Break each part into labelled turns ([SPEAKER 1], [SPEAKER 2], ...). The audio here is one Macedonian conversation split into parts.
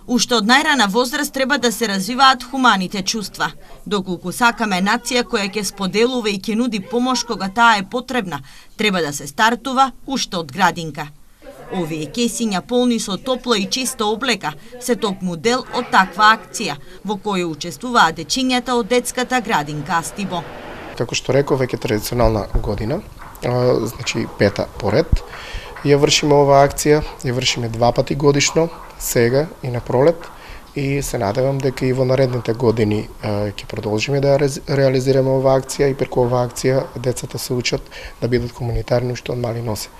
[SPEAKER 1] Уште од најрана возраст треба да се развиваат хуманите чувства. Доколку сакаме нација која ќе споделува и ќе нуди помош кога таа е потребна, треба да се стартува уште од градинка. Овие кесиња полни со топла и чиста облека се токму дел од таква акција, во која учествуваат дечињата од детската градинка Астибо.
[SPEAKER 2] Како што реков, веќе традиционална година, значи пета поред, ја вршиме оваа акција, ја вршиме 2 пати годишно, сега и на пролет, и се надевам дека и во наредните години ќе продолжиме да реализираме оваа акција и преку оваа акција децата се учат да бидат хуманитарни уште од мали носе.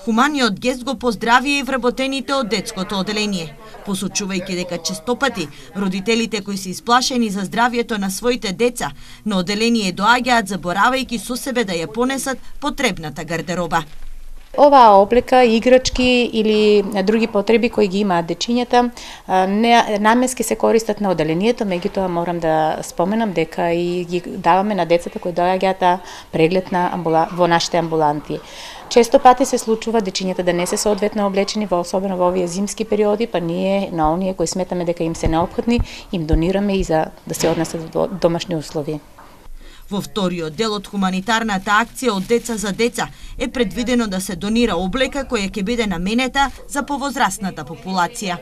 [SPEAKER 1] Хуманиот гест го поздравија и вработените од детското оделение, посочувајќи дека честопати родителите кои се исплашени за здравјето на своите деца на оделение доаѓаат заборавајќи со себе да ја понесат потребната гардероба.
[SPEAKER 3] Оваа облека, играчки или други потреби кои ги имаат дечињата, наменски се користат на оделението, меѓутоа морам да споменам дека и ги даваме на децата кои доаѓаат преглед во нашите амбуланти. Често пати се случува дечињата да не се соодветно облечени, особено во овие зимски периоди, па ние на оние кои сметаме дека им се неопходни, им донираме и за да се однесат во домашни услови.
[SPEAKER 1] Во вториот дел од хуманитарната акција од деца за деца е предвидено да се донира облека која ќе биде наменета за повозрастната популација.